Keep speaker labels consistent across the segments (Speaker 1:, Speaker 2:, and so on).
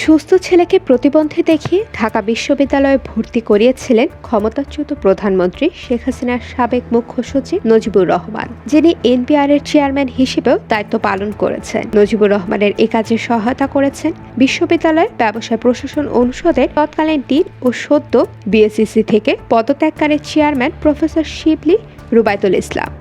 Speaker 1: সুস্থ ছেলেকে প্রতিবন্ধী দেখিয়ে ঢাকা বিশ্ববিদ্যালয়ে ভর্তি করিয়েছিলেন ক্ষমতাচ্যুত প্রধানমন্ত্রী শেখ হাসিনার সাবেক মুখ্য সচিব নজিবুর রহমান, যিনি এনবিআর এর চেয়ারম্যান হিসেবেও দায়িত্ব পালন করেছেন। নজিবুর রহমানের এ কাজে সহায়তা করেছেন বিশ্ববিদ্যালয়ের ব্যবসায় প্রশাসন অনুষদের তৎকালীন ডিন ও সদ্য বিএসইসি থেকে পদত্যাগকারী চেয়ারম্যান প্রফেসর শিবলি রুবায়তুল ইসলাম।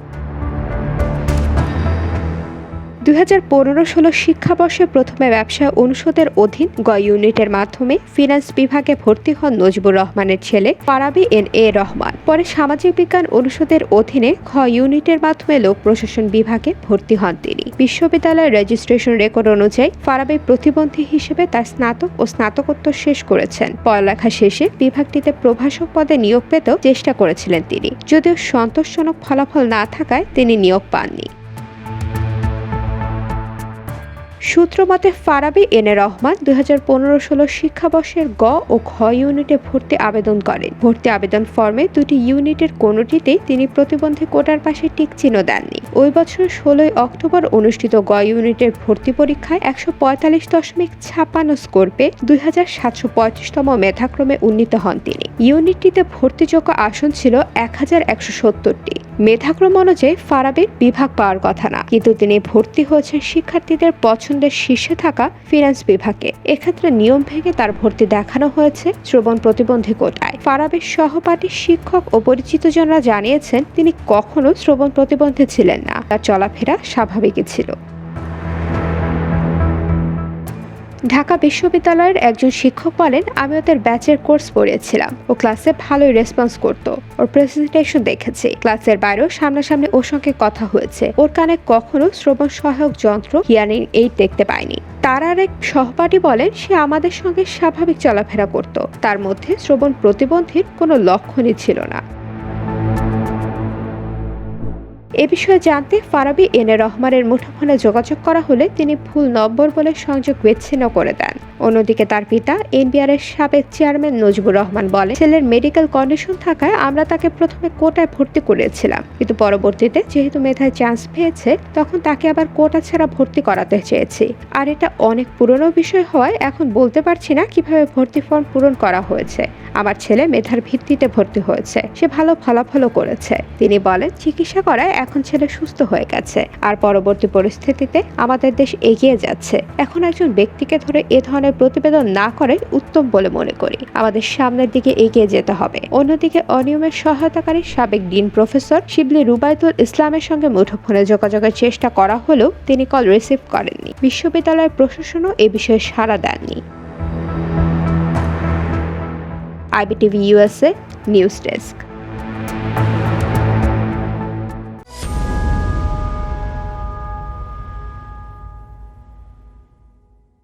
Speaker 1: 2015-16 শিক্ষাবর্ষে প্রথমে ব্যবসায় অনুষদের অধীন গ ইউনিটের মাধ্যমে ফিন্যান্স বিভাগে ভর্তি হন নজিবুর রহমানের ছেলে ফারাবী এন.এ. রহমান। পরে সামাজিক বিজ্ঞান অনুষদের অধীনে খ ইউনিটের মাধ্যমে লোক প্রশাসন বিভাগে ভর্তি হন তিনি। বিশ্ববিদ্যালয়ের রেজিস্ট্রেশন রেকর্ড অনুযায়ী ফারাবী প্রতিবন্ধী হিসেবে তার স্নাতক ও স্নাতকোত্তর শেষ করেছেন। পড়ালেখা শেষে বিভাগটিতে প্রভাষক পদে নিয়োগ পেতেও চেষ্টা করেছিলেন তিনি, যদিও সন্তোষজনক ফলাফল না থাকায় তিনি নিয়োগ পাননি। সূত্রমতে ফারাবী এন.এ. রহমান 2015-16 শিক্ষাবর্ষের গ ও খ ইউনিটে ভর্তি আবেদন করেন। ভর্তি আবেদন ফর্মে দুটি ইউনিটের কোনোটিতেই তিনি প্রতিবন্ধী কোটার পাশে টিক চিহ্ন দেননি। ওই বছর 16 অক্টোবর অনুষ্ঠিত গ ইউনিটের ভর্তি পরীক্ষায় 145.56 স্কোর পেয়ে 2735তম মেধাক্রমে উন্নীত হন তিনি। ইউনিটটিতে ভর্তিযোগ্য আসন ছিল 1170টি। মেধাক্রম অনুযায়ী ফারাবীর বিভাগ পাওয়ার কথা না, কিন্তু তিনি ভর্তি হয়েছেন শিক্ষার্থীদের পছন্দের শীর্ষে থাকা ফিন্যান্স বিভাগে। এক্ষেত্রে নিয়ম ভেঙে তার ভর্তি দেখানো হয়েছে শ্রবণ প্রতিবন্ধী কোটায়। ফারাবীর সহপাঠী শিক্ষক ও পরিচিতজনরা জানিয়েছেন তিনি কখনো শ্রবণ প্রতিবন্ধী ছিলেন না, তার চলাফেরা স্বাভাবিকই ছিল। ঢাকা বিশ্ববিদ্যালয়ের একজন শিক্ষক বলেন, আমি ওদের ব্যাচের কোর্স পড়িয়েছিলাম। ও ক্লাসে ভালোই রেসপন্স করতো। ওর প্রেজেন্টেশন দেখেছি। ক্লাসের বাইরেও সামনাসামনি ওর সঙ্গে কথা হয়েছে। ওর কানে কখনো শ্রবণ সহায়ক যন্ত্র হিয়ারিং এইড দেখতে পাইনি। তার আরেক সহপাঠী বলেন, সে আমাদের সঙ্গে স্বাভাবিক চলাফেরা করত। তার মধ্যে শ্রবণ প্রতিবন্ধীর কোনো লক্ষণই ছিল না। এ বিষয়ে জানতে ফারাবী এন.এ. রহমানের মুঠোফোনে যোগাযোগ করা হলে তিনি ভুল নম্বর বলে সংযোগ বিচ্ছিন্ন করে দেন। অন্যদিকে তার পিতা এনবিআর এর সাবেক চেয়ারম্যান নজিবুর রহমান বলেন, ছেলের মেডিকেল কন্ডিশন থাকায় আমরা তাকে প্রথমে কোটায় ভর্তি করেছিলাম, কিন্তু পরবর্তীতে যেহেতু মেধায় চান্স পেয়েছে তখন তাকে আবার কোটা ছাড়া ভর্তি করাতে চেয়েছি। আর এটা অনেক পুরনো বিষয় হওয়ায় এখন বলতে পারছি না কিভাবে ভর্তি ফর্ম পূরণ করা হয়েছে। আমার ছেলে মেধার ভিত্তিতে ভর্তি হয়েছে, সে ভালো ফলাফলও করেছে। তিনি বলেন, চিকিৎসা করায় এখন ছেলে সুস্থ হয়ে গেছে। আর পরবর্তী পরিস্থিতিতে আমাদের দেশ এগিয়ে যাচ্ছে। এখন একজন ব্যক্তিকে ধরে এ ধরনের প্রতিবেদন না করে উত্তম বলে মনে করি। আমাদের সামনের দিকে এগিয়ে যেতে হবে। অন্যদিকে অনিয়মের সহায়তাকারী সাবেক ডিন প্রফেসর শিবলি রুবায়তুল ইসলামের সঙ্গে মুঠোফোনে যোগাযোগের চেষ্টা করা হলেও তিনি কল রিসিভ করেননি। বিশ্ববিদ্যালয়ের প্রশাসনও এ বিষয়ে সাড়া দেননি। IBTV USA news desk.